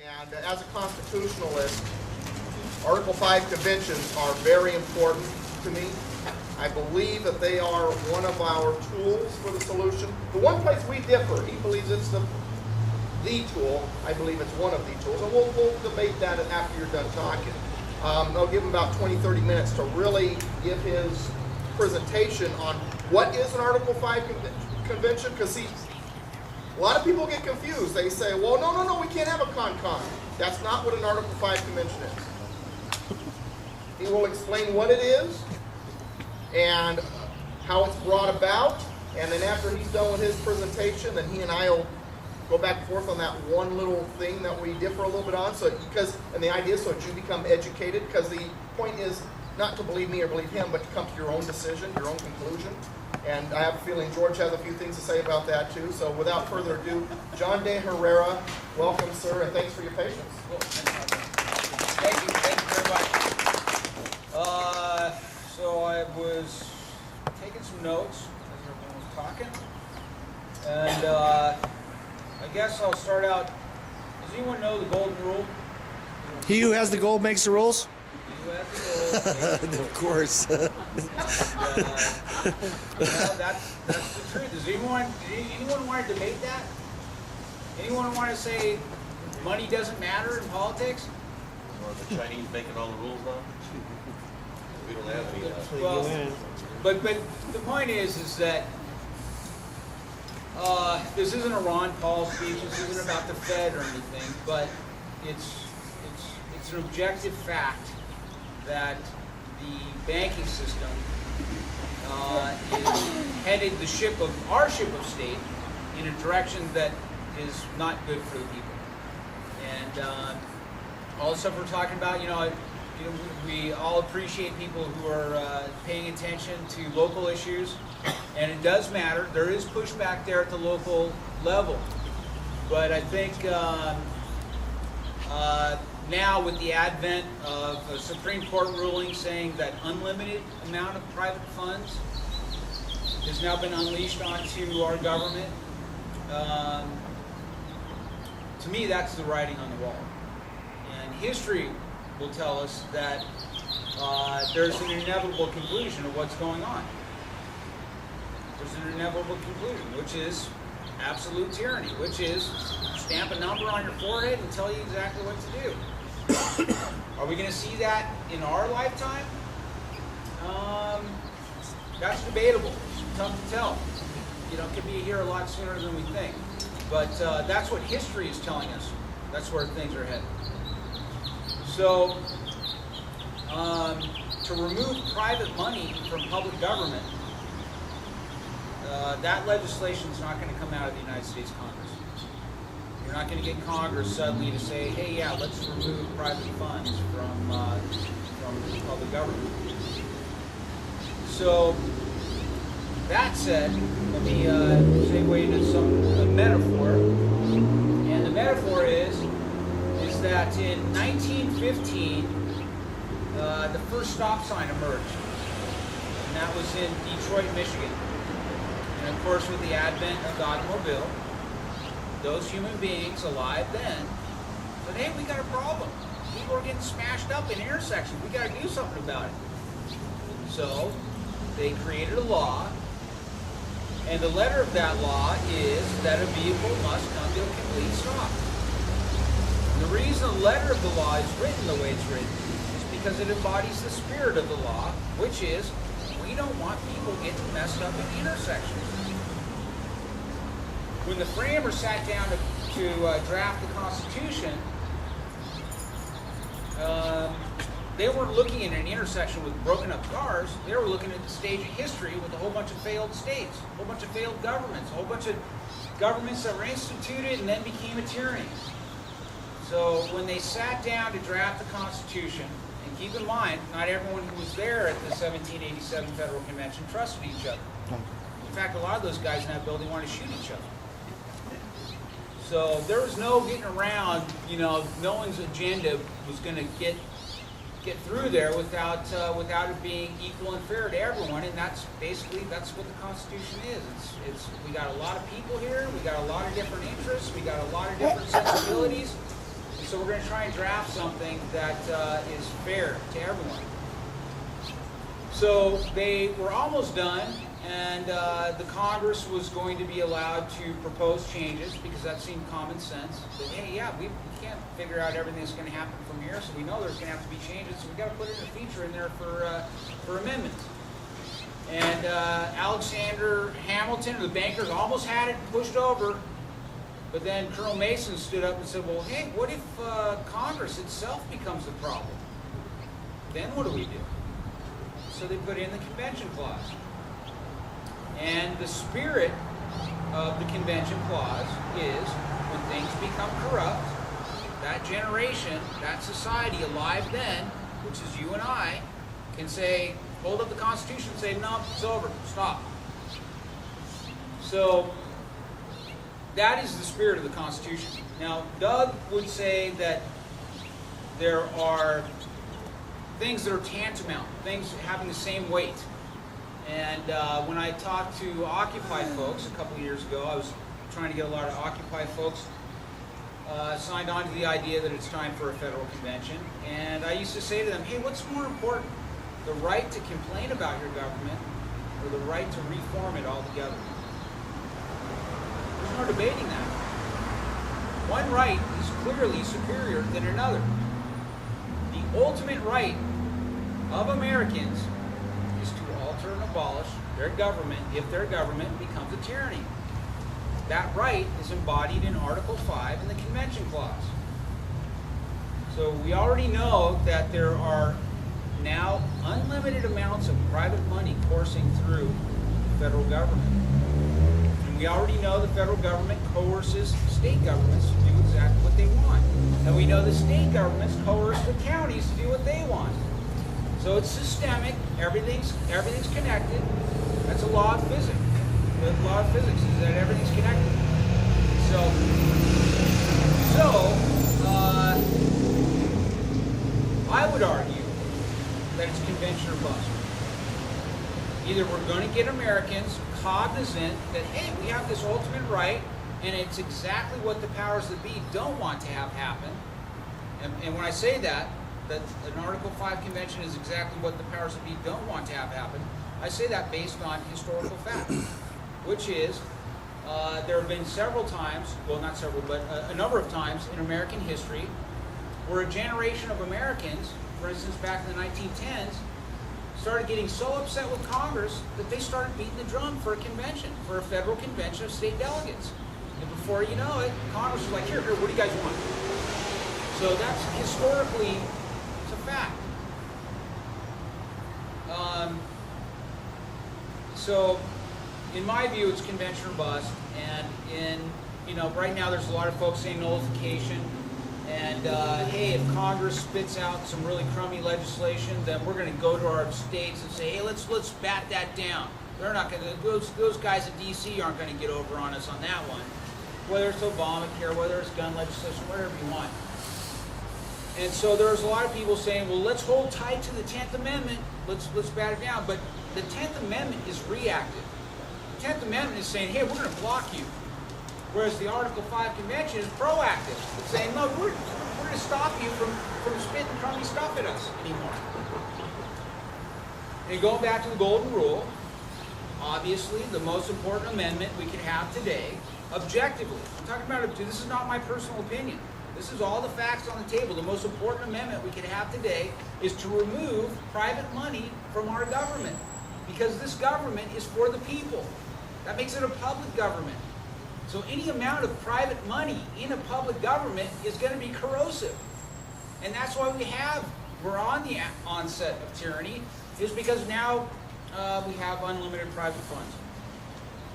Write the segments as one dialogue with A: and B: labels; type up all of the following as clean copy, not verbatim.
A: And as a constitutionalist, Article 5 conventions are very important to me. I believe that they are one of our tools for the solution. The one place we differ, he believes it's the tool. I believe it's one of the tools. And we'll debate that after you're done talking. I'll give him about 20-30 minutes to really give his presentation on what is an Article 5 convention, because see, a lot of people get confused. They say, well, no, we can't have a con-con. That's not what an Article 5 convention is. He will explain what it is and how it's brought about, and then after he's done with his presentation, then he and I will go back and forth on that one little thing that we differ a little bit on. And the idea is so that you become educated, because the point is not to believe me or believe him, but to come to your own decision, your own conclusion. And I have a feeling George has a few things to say about that too. So without further ado, John de Herrera, welcome, sir, and thanks for your patience.
B: Cool. Thank you very much. So I was taking some notes as everyone was talking, and I guess I'll start out. Does anyone know the golden rule?
C: He who has the gold makes the rules?
B: He who has the gold.
C: Of course.
B: Well, that's the truth. Does anyone want to debate that? Anyone want to say money doesn't matter in politics?
D: Or the Chinese making all the rules now? We don't have any of that.
B: Well, but the point is that this isn't a Ron Paul speech. This isn't about the Fed or anything, but it's an objective fact that the banking system is headed our ship of state in a direction that is not good for the people. And all the stuff we're talking about, we all appreciate people who are paying attention to local issues, and it does matter. There is pushback there at the local level, but I think now with the advent of a Supreme Court ruling saying that unlimited amount of private funds has now been unleashed onto our government, to me that's the writing on the wall. And history will tell us that there's an inevitable conclusion of what's going on. There's an inevitable conclusion, which is absolute tyranny, which is stamp a number on your forehead and tell you exactly what to do. Are we going to see that in our lifetime? That's debatable. It's tough to tell. It could be here a lot sooner than we think. But that's what history is telling us. That's where things are headed. So, to remove private money from public government, that legislation is not going to come out of the United States Congress. You're not going to get Congress suddenly to say, hey, yeah, let's remove private funds from public government. So, that said, let me segue into a metaphor. And the metaphor is that in 1915, the first stop sign emerged. And that was in Detroit, Michigan. And of course, with the advent of the automobile, those human beings alive then said, hey, we got a problem. People are getting smashed up in intersections. We got to do something about it. So they created a law, and the letter of that law is that a vehicle must come to a complete stop. And the reason the letter of the law is written the way it's written is because it embodies the spirit of the law, which is we don't want people getting messed up in intersections. When the framers sat down to draft the Constitution, they weren't looking at an intersection with broken up cars. They were looking at the stage of history with a whole bunch of failed states, a whole bunch of failed governments, a whole bunch of governments that were instituted and then became a tyranny. So when they sat down to draft the Constitution, and keep in mind, not everyone who was there at the 1787 Federal Convention trusted each other. In fact, a lot of those guys in that building wanted to shoot each other. So there was no getting around, no one's agenda was going to get through there without it being equal and fair to everyone, and that's what the Constitution is. We got a lot of people here, we got a lot of different interests, we got a lot of different sensibilities, And so we're going to try and draft something that is fair to everyone. So they were almost done, and the Congress was going to be allowed to propose changes because that seemed common sense. That, hey, yeah, we can't figure out everything that's going to happen from here, so we know there's going to have to be changes, so we've got to put in a feature in there for amendments. And Alexander Hamilton, the bankers, almost had it pushed over, but then Colonel Mason stood up and said, well, hey, what if Congress itself becomes the problem? Then what do we do? So they put in the convention clause. And the spirit of the convention clause is when things become corrupt, that generation, that society alive then, which is you and I, can say, hold up the Constitution and say, no, it's over, stop. So that is the spirit of the Constitution. Now, Doug would say that there are things that are tantamount, things having the same weight. And when I talked to Occupy folks a couple of years ago, I was trying to get a lot of Occupy folks signed on to the idea that it's time for a federal convention. And I used to say to them, hey, what's more important, the right to complain about your government or the right to reform it altogether? There's no debating that. One right is clearly superior than another. The ultimate right of Americans is to alter and abolish their government if their government becomes a tyranny. That right is embodied in Article 5 in the Convention Clause. So we already know that there are now unlimited amounts of private money coursing through the federal government. And we already know the federal government coerces state governments to do exactly what they want. And we know the state governments coerce the counties to do what they want. So it's systemic, everything's connected. That's a law of physics. The law of physics is that everything's connected. I would argue that it's convention or bust. Either we're going to get Americans cognizant that, hey, we have this ultimate right, and it's exactly what the powers that be don't want to have happen. And when I say that an Article 5 convention is exactly what the powers that be don't want to have happen, I say that based on historical fact, which is there have been several times, well, not several, but a number of times in American history where a generation of Americans, for instance, back in the 1910s, started getting so upset with Congress that they started beating the drum for a convention, for a federal convention of state delegates. And before you know it, Congress was like, here, what do you guys want? So that's historically, it's a fact. So in my view, it's convention or bust. And right now there's a lot of folks saying nullification. And hey, if Congress spits out some really crummy legislation, then we're going to go to our states and say, hey, let's bat that down. They're not going to. Those guys in D.C. aren't going to get over on us on that one. Whether it's Obamacare, whether it's gun legislation, whatever you want. And so there's a lot of people saying, well, let's hold tight to the 10th Amendment. Let's bat it down. But the 10th Amendment is reactive. The 10th Amendment is saying, hey, we're going to block you. Whereas the Article 5 Convention is proactive. It's saying, no, we're going to stop you from spitting crummy stuff at us anymore. And going back to the Golden Rule, obviously the most important amendment we can have today, objectively, I'm talking about, this is not my personal opinion. This is all the facts on the table. The most important amendment we can have today is to remove private money from our government. Because this government is for the people. That makes it a public government. So any amount of private money in a public government is going to be corrosive. And that's why we're on the onset of tyranny, is because now we have unlimited private funds.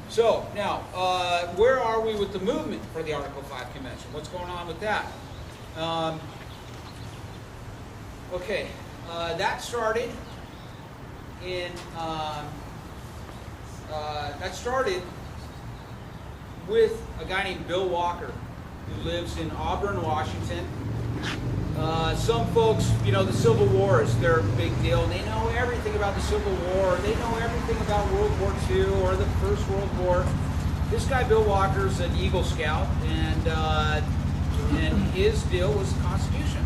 B: So now, where are we with the movement for the Article 5 Convention? What's going on with that? That started with a guy named Bill Walker, who lives in Auburn, Washington. Some folks, the Civil War is their big deal, and they know everything about the Civil War. They know everything about World War II or the First World War. This guy, Bill Walker, is an Eagle Scout, and And his deal was the Constitution.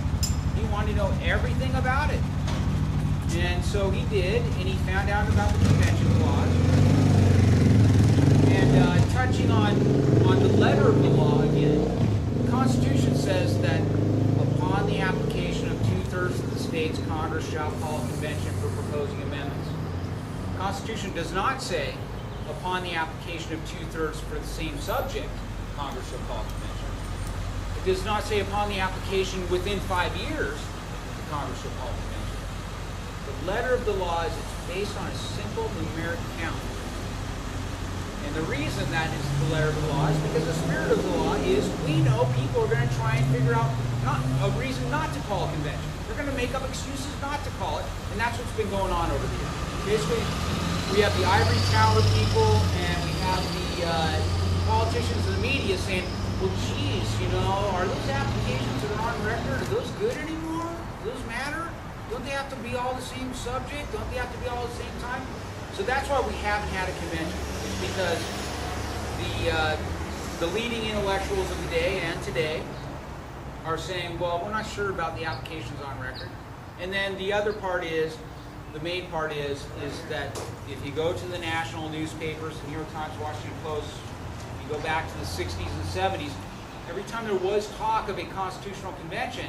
B: He wanted to know everything about it. And so he did, and he found out about the Convention Clause. And touching on the letter of the law again, the Constitution says that upon the application of 2/3 of the states, Congress shall call a convention for proposing amendments. The Constitution does not say upon the application of 2/3 for the same subject, Congress shall call a convention. It does not say upon the application within 5 years, Congress shall call a convention. The letter of the law is it's based on a simple numeric count. And the reason that is the letter of the law is because the spirit of the law is we know people are going to try and figure out not a reason not to call a convention. They're going to make up excuses not to call it, and that's what's been going on over the years. Basically, we have the ivory tower people, and we have the politicians and the media saying, well, geez, you know, are those applications that are on record, are those good anymore? Do those matter? Don't they have to be all the same subject? Don't they have to be all at the same time? So that's why we haven't had a convention. It's because the leading intellectuals of the day and today are saying, well, we're not sure about the applications on record. And then the other part is, the main part is that if you go to the national newspapers, the New York Times, Washington Post, you go back to the 60s and 70s, every time there was talk of a constitutional convention,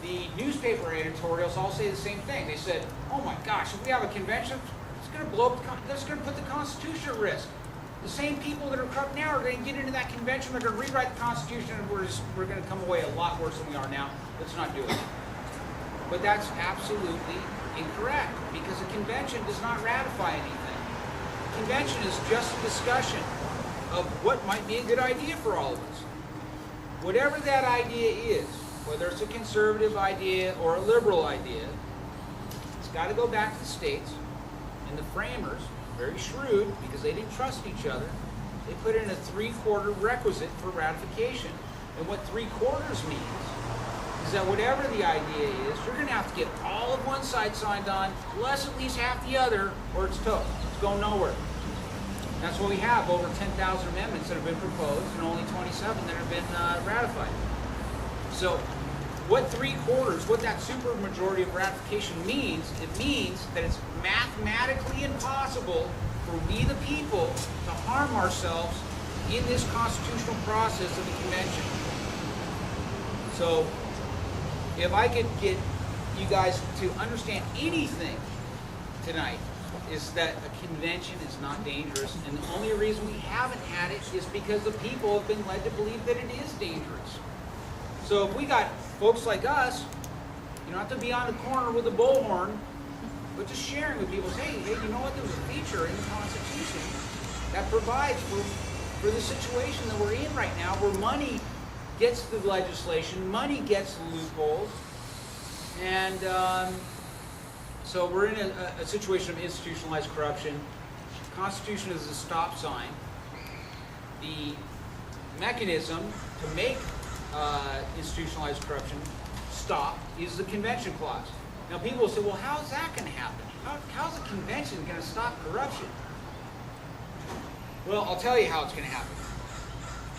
B: the newspaper editorials all say the same thing. They said, oh my gosh, if we have a convention, it's going to blow up, that's going to put the Constitution at risk. The same people that are corrupt now are going to get into that convention, they're going to rewrite the Constitution, and we're going to come away a lot worse than we are now. Let's not do it. But that's absolutely incorrect, because a convention does not ratify anything. A convention is just a discussion of what might be a good idea for all of us. Whatever that idea is, whether it's a conservative idea or a liberal idea, it's got to go back to the states, and the framers, very shrewd, because they didn't trust each other, they put in a 3/4 requisite for ratification. And what 3/4 means is that whatever the idea is, you're going to have to get all of one side signed on, plus at least half the other, or it's toast. It's going nowhere. That's why we have over 10,000 amendments that have been proposed and only 27 that have been ratified. So what 3/4, what that supermajority of ratification means, it means that it's mathematically impossible for we the people to harm ourselves in this constitutional process of the convention. So if I could get you guys to understand anything tonight, is that a convention is not dangerous, and the only reason we haven't had it is because the people have been led to believe that it is dangerous. So if we got folks like us, you don't have to be on the corner with a bullhorn, but just sharing with people, hey, you know what, there's a feature in the Constitution that provides for the situation that we're in right now, where money gets the legislation, money gets the loopholes, and so we're in a situation of institutionalized corruption. The Constitution is a stop sign. The mechanism to make institutionalized corruption stop is the Convention Clause. Now people will say, well, how is that going to happen? How's a convention going to stop corruption? Well, I'll tell you how it's going to happen.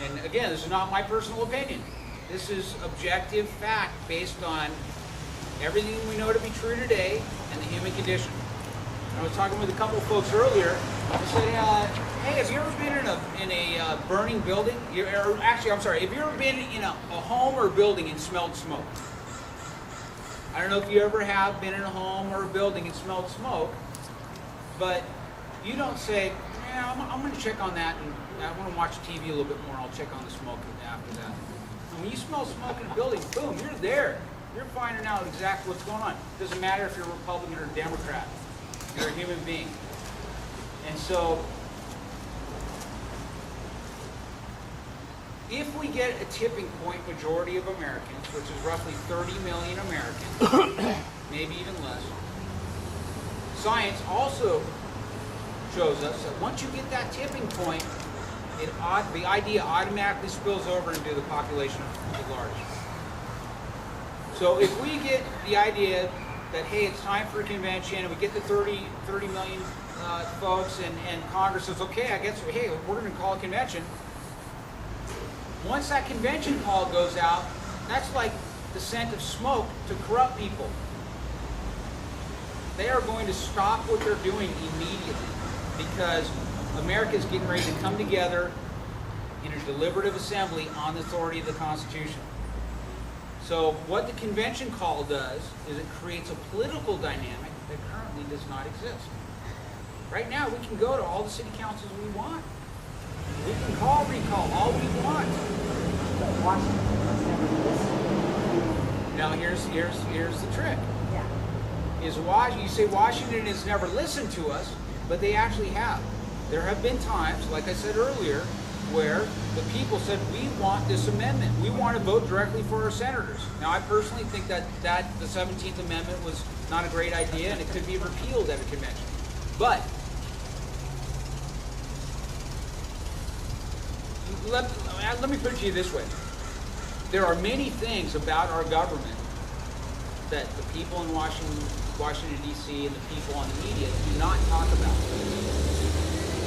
B: And again, this is not my personal opinion. This is objective fact based on everything we know to be true today and the human condition. I was talking with a couple of folks earlier. I said, hey, have you ever been in a burning building? Or actually, I'm sorry, have you ever been in a home or a building and smelled smoke? I don't know if you ever have been in a home or a building and smelled smoke, but you don't say, yeah, I'm going to check on that, and I want to watch TV a little bit more, and I'll check on the smoke after that. And when you smell smoke in a building, boom, you're there. You're finding out exactly what's going on. It doesn't matter if you're a Republican or a Democrat. You're a human being. And so, if we get a tipping point majority of Americans, which is roughly 30 million Americans, maybe even less, science also shows us that once you get that tipping point, the idea automatically spills over into the population at large. So if we get the idea that, hey, it's time for a convention, and we get the 30 million folks, and Congress says, okay, I guess, hey, we're going to call a convention, Once that convention call goes out, that's like the scent of smoke to corrupt people. They are going to stop what they're doing immediately because America is getting ready to come together in a deliberative assembly on the authority of the Constitution. So what the convention call does is it creates a political dynamic that currently does not exist. Right now, we can go to all the city councils we want. We can recall all we want.
E: But Washington has never listened.
B: Now here's the trick.
E: Yeah.
B: You say Washington has never listened to us, but they actually have. There have been times, like I said earlier, where the people said, we want this amendment. We want to vote directly for our senators. Now, I personally think that the 17th Amendment was not a great idea and it could be repealed at a convention. But let me put it to you this way. There are many things about our government that the people in Washington, D.C. and the people on the media do not talk about.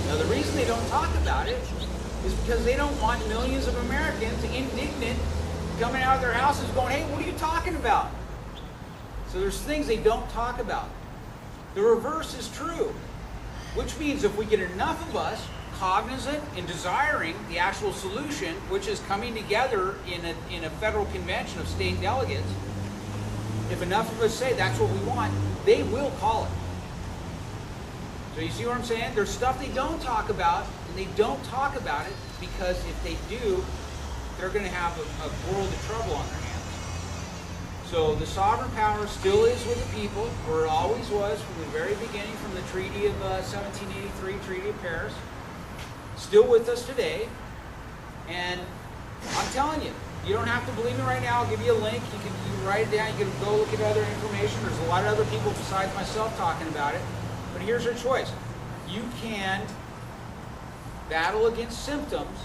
B: Now, the reason they don't talk about it is because they don't want millions of Americans indignant coming out of their houses going, hey, what are you talking about? So there's things they don't talk about. The reverse is true, which means if we get enough of us cognizant and desiring the actual solution, which is coming together in a federal convention of state delegates, if enough of us say that's what we want, they will call it. So you see what I'm saying? There's stuff they don't talk about, and they don't talk about it because if they do, they're going to have a world of trouble on their hands. So the sovereign power still is with the people, where it always was from the very beginning, from the Treaty of 1783, Treaty of Paris. Still with us today. And I'm telling you, you don't have to believe me right now. I'll give you a link. You can write it down. You can go look at other information. There's a lot of other people besides myself talking about it. But here's your choice. You can battle against symptoms,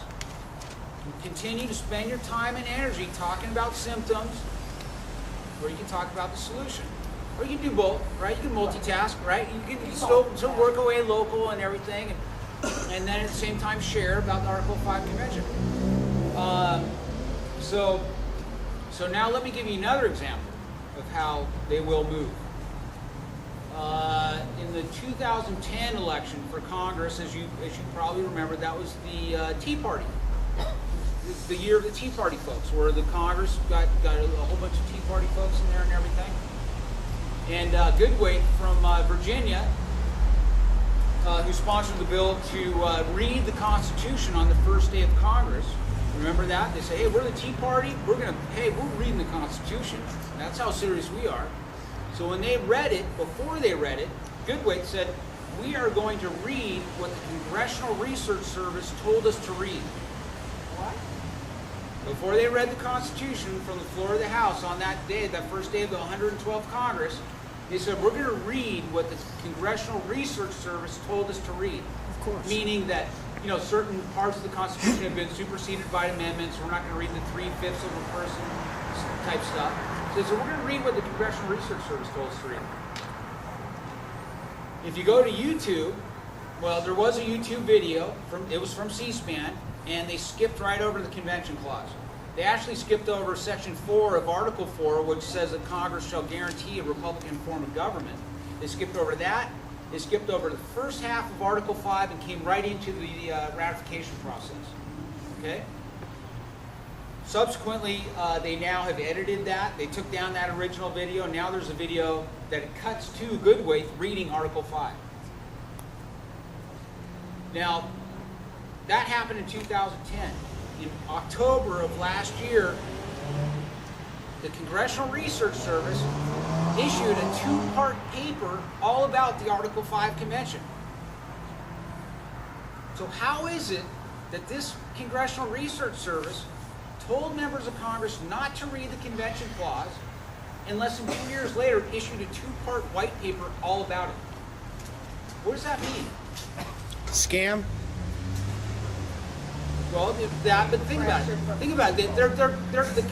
B: and continue to spend your time and energy talking about symptoms, or you can talk about the solution. Or you can do both, right? You can multitask, right? You can still work away local and everything, and then at the same time share about the Article 5 Convention. So now let me give you another example of how they will move. In the 2010 election for Congress, as you probably remember, that was the Tea Party. The year of the Tea Party folks, where the Congress got a whole bunch of Tea Party folks in there and everything. And Goodweight from Virginia, who sponsored the bill to read the Constitution on the first day of Congress. Remember that? They say, hey, we're the Tea Party. We're reading the Constitution. That's how serious we are. So when they read it, before they read it, Goodweight said, we are going to read what the Congressional Research Service told us to read.
E: What?
B: Before they read the Constitution from the floor of the House on that day, that first day of the 112th Congress, they said, we're going to read what the Congressional Research Service told us to read.
C: Of course.
B: Meaning that, certain parts of the Constitution have been superseded by amendments. We're not going to read the 3/5 of a person type stuff. So they said, we're going to read what the Congressional Research Service told us to read. If you go to YouTube, well, there was a YouTube video, it was from C-SPAN, and they skipped right over the Convention Clause. They actually skipped over Section 4 of Article 4, which says that Congress shall guarantee a Republican form of government. They skipped over that. They skipped over the first half of Article 5 and came right into the ratification process. Okay? Subsequently, they now have edited that. They took down that original video. Now there's a video that cuts to Goodweight reading Article 5. Now, that happened in 2010. In October of last year, the Congressional Research Service issued a 2-part paper all about the Article 5 Convention. So how is it that this Congressional Research Service told members of Congress not to read the Convention Clause, and less than 2 years later issued a 2-part white paper all about it? What does that mean?
C: Scam?
B: Well, but think about it. Think about it.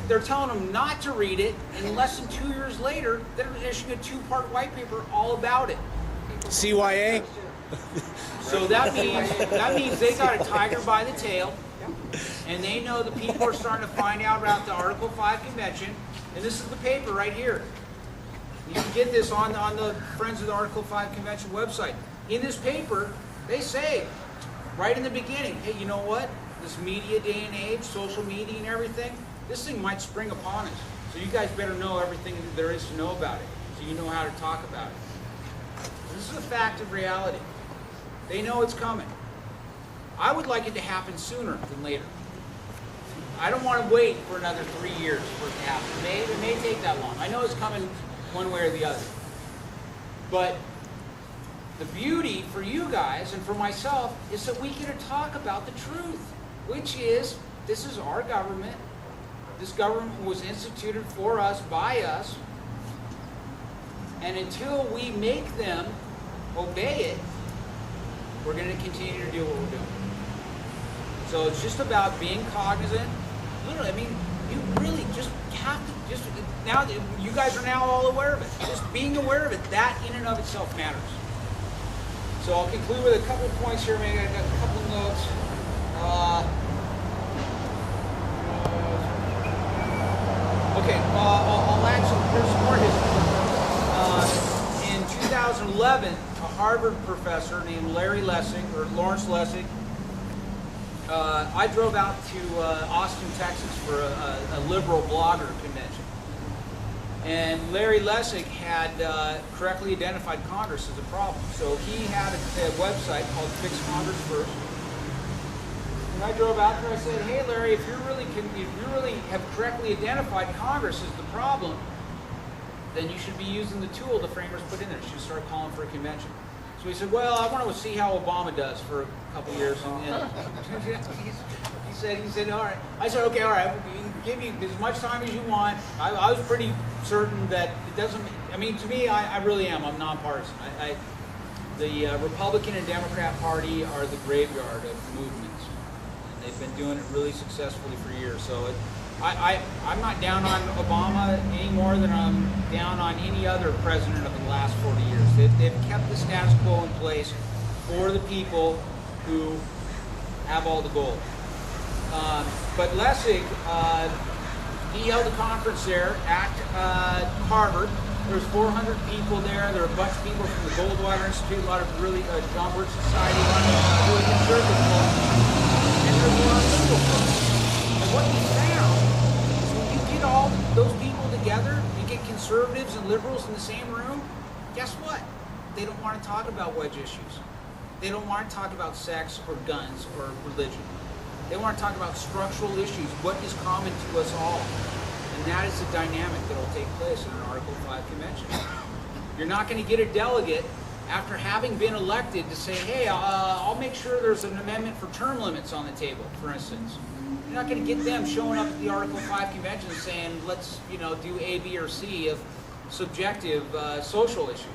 B: They're telling them not to read it, and less than 2 years later, they're issuing a 2-part white paper all about it.
C: CYA?
B: So that means they got a tiger by the tail, And they know the people are starting to find out about the Article 5 convention, and this is the paper right here. You can get this on the Friends of the Article 5 convention website. In this paper, they say, right in the beginning, hey, you know what? This media day and age, social media and everything, this thing might spring upon us. So you guys better know everything that there is to know about it, so you know how to talk about it. This is a fact of reality. They know it's coming. I would like it to happen sooner than later. I don't want to wait for another 3 years for it to happen. It may take that long. I know it's coming one way or the other. But the beauty for you guys and for myself is that we get to talk about the truth, which is, this is our government. This government was instituted for us, by us. And until we make them obey it, we're going to continue to do what we're doing. So it's just about being cognizant. Literally, I mean, you really just have to, now that you guys are now all aware of it. Just being aware of it, that in and of itself matters. So I'll conclude with a couple of points here. Maybe I got a couple of notes. Okay, I'll add some, here's some more history. In 2011, a Harvard professor named Larry Lessig, or Lawrence Lessig, I drove out to Austin, Texas for a liberal blogger convention. And Larry Lessig had correctly identified Congress as a problem. So he had a website called Fix Congress First. And I drove out there and I said, hey Larry, if you really have correctly identified Congress as the problem, then you should be using the tool the framers put in there. You should start calling for a convention. So he said, well, I want to see how Obama does for a couple years. And he said, all right. I said, okay, all right, you can give me as much time as you want. I was pretty certain that it doesn't, I mean, to me, I really am. I'm nonpartisan. The Republican and Democrat Party are the graveyard of movements. And they've been doing it really successfully for years. So I'm not down on Obama any more than I'm down on any other president of the last 40 years. They've kept the status quo in place for the people who have all the gold. But Lessig, he held a conference there at Harvard. There was 400 people there. There were a bunch of people from the Goldwater Institute, a lot of really John Birch Society, a lot of really conservative folks, and there was a lot of liberal folks. And what he found is when you get all those people together, you get conservatives and liberals in the same room, guess what? They don't want to talk about wedge issues. They don't want to talk about sex or guns or religion. They want to talk about structural issues, what is common to us all. And that is the dynamic that will take place in an Article 5 convention. You're not going to get a delegate after having been elected to say, hey, I'll make sure there's an amendment for term limits on the table, for instance. You're not going to get them showing up at the Article 5 convention saying, let's do A, B, or C of subjective social issues.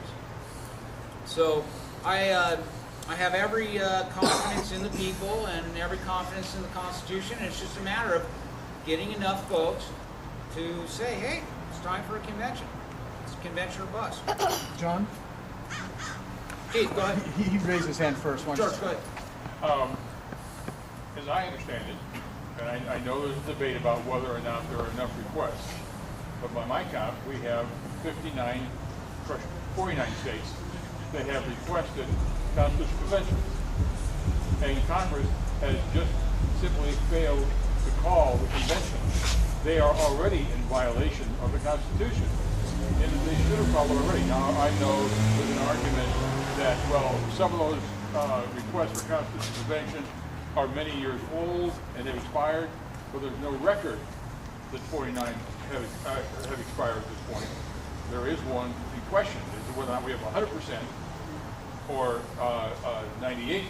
B: So I have every confidence in the people and every confidence in the Constitution. And it's just a matter of getting enough folks to say, hey, it's time for a convention. It's a convention or bust.
F: John?
B: Keith, go ahead.
F: He raised his hand first.
B: George, go ahead.
G: As I understand it, and I know there's a debate about whether or not there are enough requests, but by my count, we have 49 states that have requested constitutional convention. And Congress has just simply failed to call the convention. They are already in violation of the Constitution. And they should have called it already. Now, I know there's an argument that, well, some of those requests for constitutional convention are many years old and they've expired, but there's no record that 49 have expired at this point. There is one in question as to whether or not we have 100% or 98%.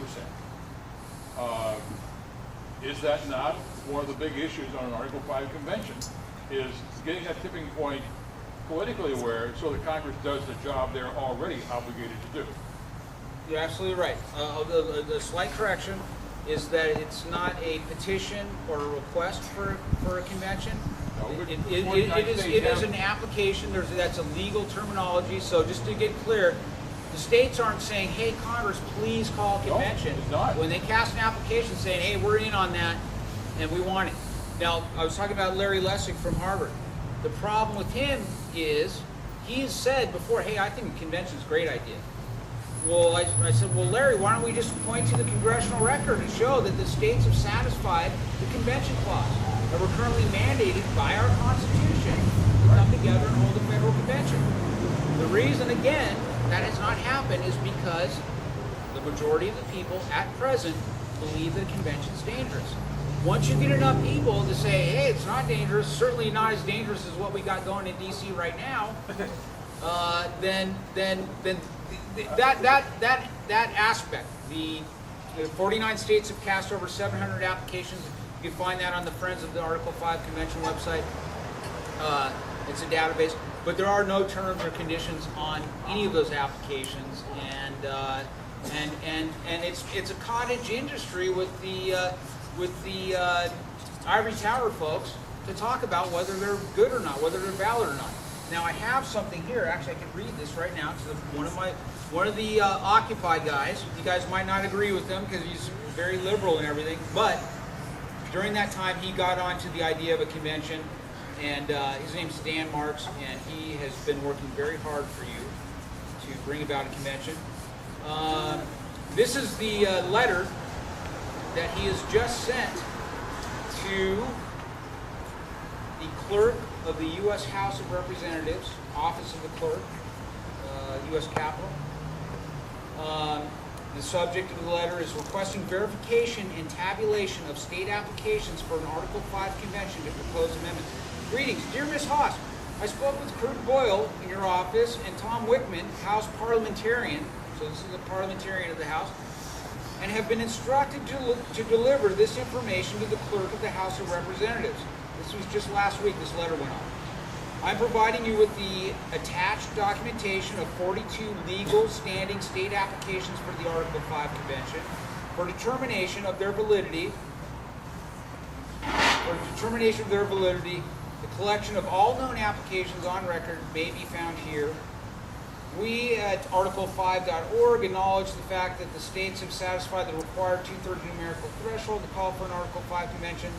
G: Is that not one of the big issues on an Article 5 convention, is getting that tipping point politically aware so that Congress does the job they're already obligated to do?
B: You're absolutely right. The slight correction is that it's not a petition or a request for a convention.
G: No, but
B: It is an application. That's a legal terminology. So just to get clear, the states aren't saying, hey, Congress, please call a convention.
G: No, it's not.
B: When they cast an application saying, hey, we're in on that, and we want it. Now, I was talking about Larry Lessig from Harvard. The problem with him is he has said before, hey, I think the convention's a great idea. Well, I said, well, Larry, why don't we just point to the congressional record and show that the states have satisfied the convention clause that we're currently mandated by our Constitution to come together and hold a federal convention. The reason, again, that has not happened is because the majority of the people at present believe that a convention's dangerous. Once you get enough people to say, hey, it's not dangerous, certainly not as dangerous as what we got going in D.C. right now, then that aspect, the 49 states have cast over 700 applications. You can find that on the Friends of the Article 5 Convention website. It's a database, but there are no terms or conditions on any of those applications, and it's a cottage industry with the ivory tower folks to talk about whether they're good or not, whether they're valid or not. Now I have something here. Actually, I can read this right now to one of the Occupy guys. You guys might not agree with him because he's very liberal and everything, but during that time he got onto the idea of a convention, and his name's Dan Marks, and he has been working very hard for you to bring about a convention. This is the letter that he has just sent to the clerk of the U.S. House of Representatives, Office of the Clerk, U.S. Capitol. The subject of the letter is requesting verification and tabulation of state applications for an Article 5 convention to propose amendments. Greetings, dear Ms. Haas. I spoke with Kurt Boyle in your office and Tom Wickman, House parliamentarian, so this is a parliamentarian of the House, and have been instructed to deliver this information to the clerk of the House of Representatives. This was just last week this letter went on. I'm providing you with the attached documentation of 42 legal standing state applications for the Article 5 Convention for determination of their validity. The collection of all known applications on record may be found here. We at Article5.org acknowledge the fact that the states have satisfied the required 2/3 numerical threshold to call for an Article 5 convention.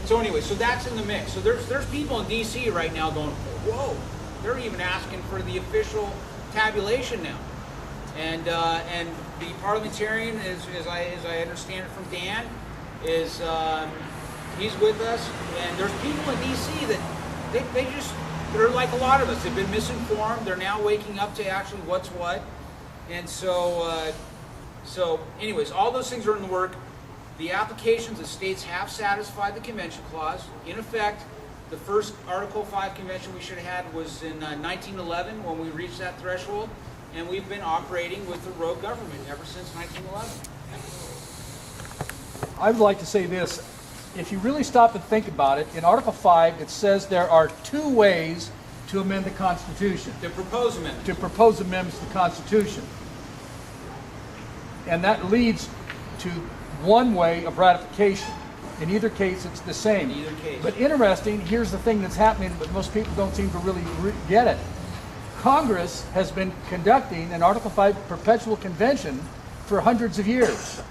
B: So anyway, so that's in the mix. So there's people in D.C. right now going, whoa, they're even asking for the official tabulation now. And the parliamentarian, as I understand it from Dan, is he's with us. And there's people in D.C. that they're like a lot of us. They've been misinformed. They're now waking up to actually what's what. And so anyways, all those things are in the work. The applications, the states have satisfied the convention clause. In effect, the first Article 5 convention we should have had was in 1911 when we reached that threshold, and we've been operating with the rogue government ever since 1911.
F: I would like to say this. If you really stop and think about it, in Article 5 it says there are 2 ways to amend the Constitution.
B: To propose amendments.
F: To propose amendments to the Constitution. And that leads to one way of ratification. In either case, it's the same.
B: In either case.
F: But interesting, here's the thing that's happening, but most people don't seem to really get it. Congress has been conducting an Article 5 perpetual convention for hundreds of years.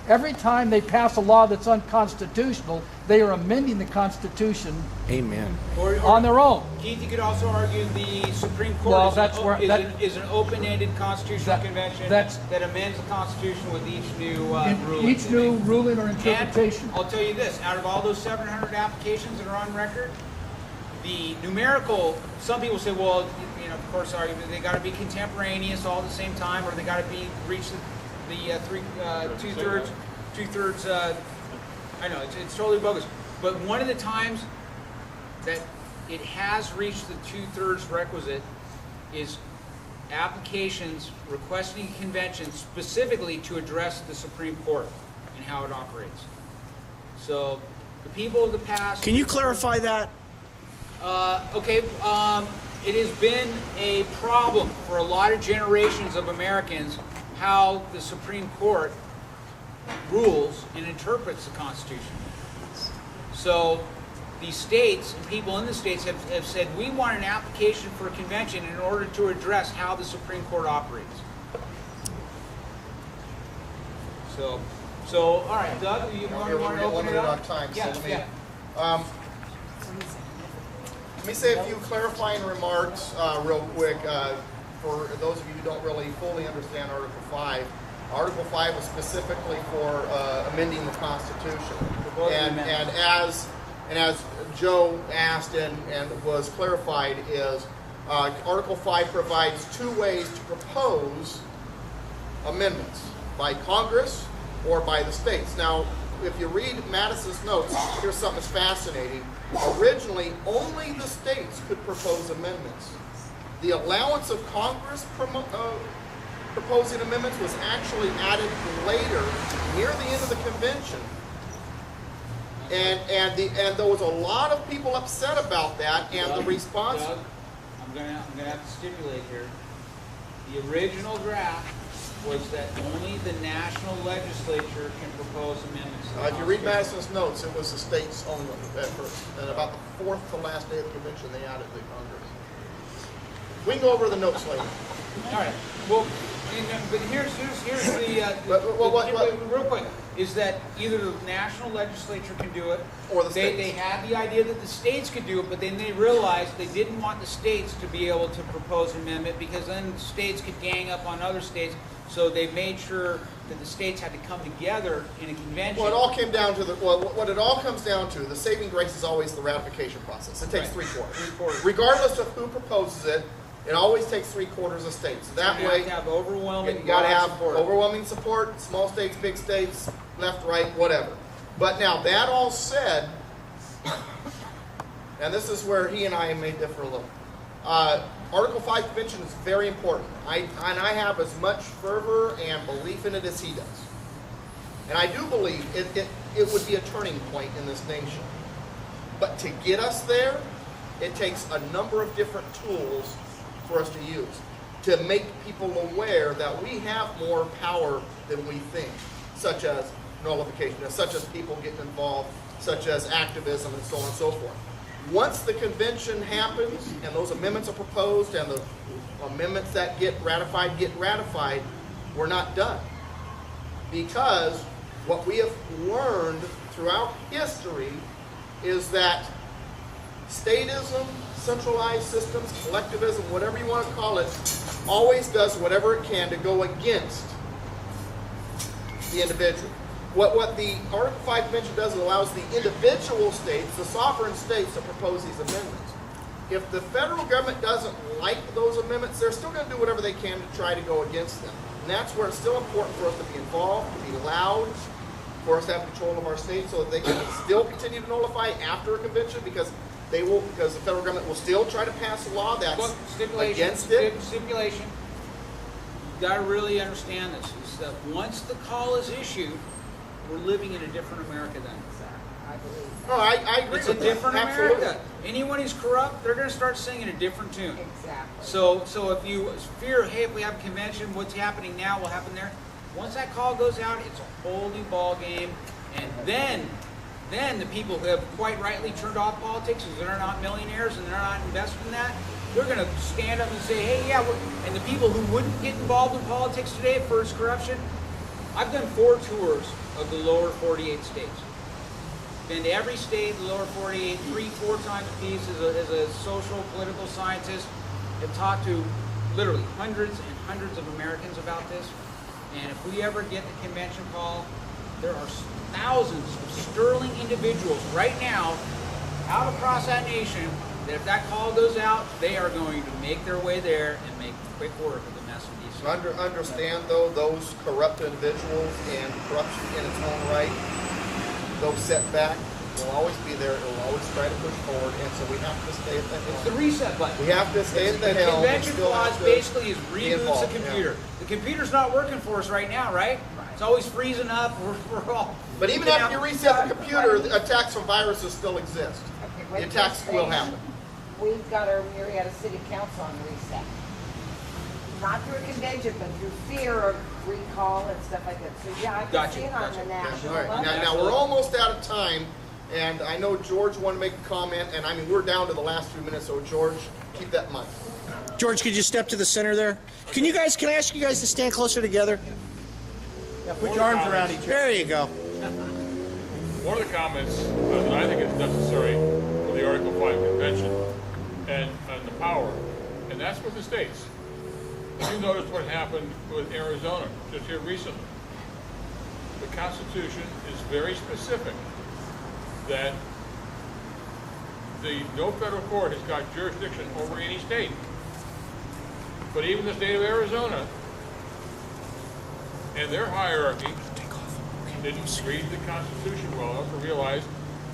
F: Every time they pass a law that's unconstitutional, they are amending the Constitution
C: Amen.
F: on their own.
B: Keith, you could also argue the Supreme Court
F: Well,
B: is,
F: that's where-
B: is an open-ended constitutional convention that amends the Constitution with each new ruling.
F: Each new ruling or interpretation.
B: And I'll tell you this, out of all those 700 applications that are on record, the numerical, some people say, well, you know, of course, they got to be contemporaneous all at the same time, or they got to be reach the two-thirds. I know it's totally bogus, but one of the times that it has reached the 2/3 requisite is applications requesting a convention specifically to address the Supreme Court and how it operates. So the people of the past.
C: Can you clarify that?
B: Okay. It has been a problem for a lot of generations of Americans how the Supreme Court rules and interprets the Constitution. So the states and people in the states have said, we want an application for a convention in order to address how the Supreme Court operates. So So, all right, Doug, you want to
A: We're
B: open
A: getting
B: it
A: limited
B: up?
A: on time, so
B: Yeah,
A: let me,
B: yeah.
A: let me say a few clarifying remarks real quick for those of you who don't really fully understand Article 5. Article 5 was specifically for amending the Constitution. And as Joe asked and was clarified is Article 5 provides two ways to propose amendments, by Congress or by the states. Now, if you read Mattis's notes, here's something that's fascinating. Originally, only the states could propose amendments. The allowance of Congress proposing amendments was actually added later, near the end of the convention. And there was a lot of people upset about that, and the response...
B: Doug, I'm gonna have to stipulate here. The original draft was that only the national legislature can propose amendments. To the
A: if you read
B: Constitution.
A: Madison's notes, it was the states only at first. And about the fourth to last day of the convention, they added the Congress. We can go over the notes later.
B: All right. Well, but here's the real quick is that either the national legislature can do it,
A: Or the
B: they
A: states.
B: had the idea that the states could do it, but then they realized they didn't want the states to be able to propose an amendment because then the states could gang up on other states. So they made sure that the states had to come together in a convention.
A: Well, it all came down to what it all comes down to, the saving grace is always the ratification process. It takes
B: Right.
A: three-quarters. Regardless of who proposes it, it always takes three-quarters of states. That
B: you
A: way,
B: have to have overwhelming
A: you gotta
B: broad
A: have
B: support.
A: overwhelming support, small states, big states, left, right, whatever. But now, that all said, and this is where he and I may differ a little. Article 5 convention is very important. I have as much fervor and belief in it as he does. And I do believe it would be a turning point in this nation. But to get us there, it takes a number of different tools for us to use to make people aware that we have more power than we think, such as nullification, such as people getting involved, such as activism, and so on and so forth. Once the convention happens and those amendments are proposed and the amendments that get ratified, we're not done. Because what we have learned throughout history is that statism, centralized systems, collectivism, whatever you want to call it, always does whatever it can to go against the individual. What the Article 5 Convention does is allows the individual states, the sovereign states, to propose these amendments. If the federal government doesn't like those amendments, they're still going to do whatever they can to try to go against them. And that's where it's still important for us to be involved, to be loud, for us to have control of our state so that they can still continue to nullify after a convention because the federal government will still try to pass a law that's against it.
B: Stipulation. You've got to really understand this. Is that once the call is issued, we're living in a different America then.
E: I believe.
A: No, I agree
B: It's a
A: with that.
B: different
A: Absolutely.
B: America. Anyone who's corrupt, they're going to start singing a different tune.
E: Exactly.
B: So if you fear, hey, if we have a convention, what's happening now will happen there. Once that call goes out, it's a whole new ball game, and then the people who have quite rightly turned off politics, because they're not millionaires and they're not invested in that, they're going to stand up and say, hey, yeah, and the people who wouldn't get involved in politics today for its corruption, I've done 4 tours of the lower 48 states. Been to every state in the lower 48 3-4 times a piece as a social, political scientist. Have talked to literally hundreds and hundreds of Americans about this. And if we ever get the convention call, there are thousands of sterling individuals right now out across that nation that if that call goes out, they are going to make their way there and make quick work of the mess of DC.
A: Understand, though, those corrupt individuals and corruption in its own right, those setbacks will always be there. It will always try to push forward, and so we have to stay at the
B: It's the
A: helm.
B: reset button.
A: We have to stay at the helm.
B: The
A: and
B: convention
A: still have
B: clause
A: to
B: basically is
A: be
B: reboots
A: involved,
B: the
A: yeah.
B: computer. The computer's not working for us right now, right? It's always freezing up. We're all.
A: But even after you reset the computer, the attacks from viruses still exist.
E: Okay,
A: The
E: what
A: attacks
E: you're
A: will
E: saying,
A: happen.
E: We've got our Marietta City Council on reset. Not through a convention, but through fear of recall and stuff like that. So yeah, I can
B: Gotcha,
E: see it on
B: gotcha.
E: the national
A: All right.
E: level.
A: Now we're almost out of time, and I know George wanted to make a comment, and I mean, we're down to the last few minutes, so George, keep that in mind.
C: George, could you step to the center there? Can I ask you guys to stand closer together? Yeah, put your arms around each other. There you go.
G: One of the comments that I think is necessary for the Article 5 convention and the power, and that's with the states. You noticed what happened with Arizona just here recently. The Constitution is very specific that no federal court has got jurisdiction over any state. But even the state of Arizona and their hierarchy didn't read the Constitution well enough to realize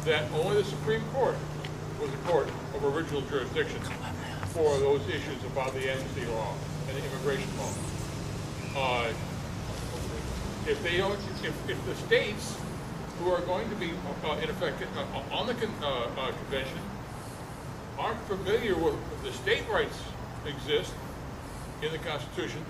G: that only the Supreme Court was a court of original jurisdiction for those issues about the amnesty law and the immigration law. If the states who are going to be in effect on the convention aren't familiar with the state rights exist in the Constitution,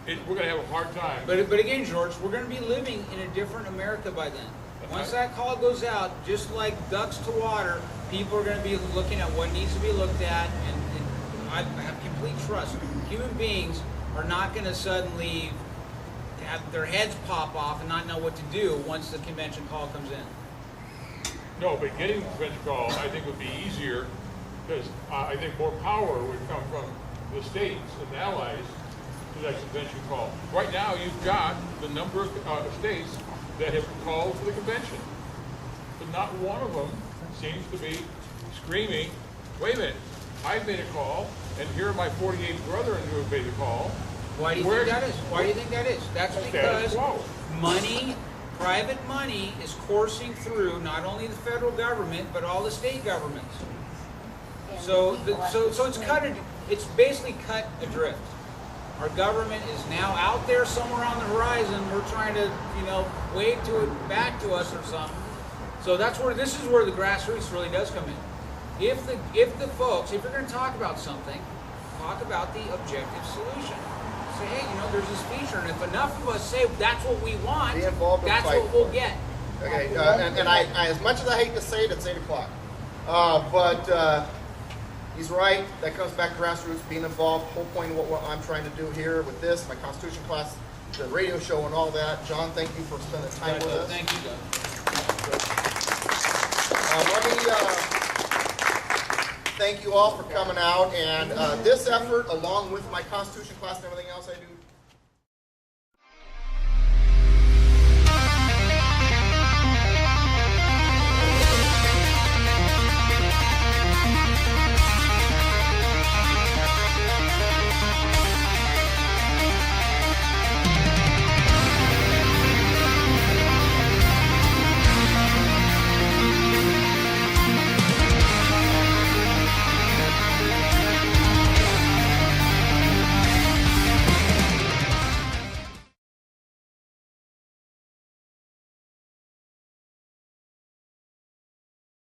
G: we're going to have a hard time.
B: But again, George, we're going to be living in a different America by then. Once that call goes out, just like ducks to water, people are going to be looking at what needs to be looked at, and I have complete trust. Human beings are not going to suddenly have their heads pop off and not know what to do once the convention call comes in.
G: No, but getting the convention call, I think, would be easier because I think more power would come from the states and allies to that convention call. Right now, you've got the number of states that have called for the convention, but not one of them seems to be screaming, wait a minute, I've made a call, and here are my 48 brethren who have made the call.
B: Why do you think that is? Why do you think that is? That's because money, private money, is coursing through not only the federal government but all the state governments. So it's basically cut adrift. Our government is now out there somewhere on the horizon. We're trying to, wave to it back to us or something. So this is where the grassroots really does come in. If the folks, if you're going to talk about something, talk about the objective solution. Say, hey, there's this feature, and if enough of us say that's what we want,
A: Be involved in
B: that's
A: fight
B: what we'll
A: for it.
B: get.
A: Okay, and I, as much as I hate to say it, it's 8 o'clock. But he's right. That comes back to grassroots, being involved. The whole point of what I'm trying to do here with this, my Constitution class, the radio show, and all that. John, thank you for spending time with us.
B: Thank you, Doug.
A: Let me thank you all for coming out. And this effort, along with my Constitution class and everything else I do,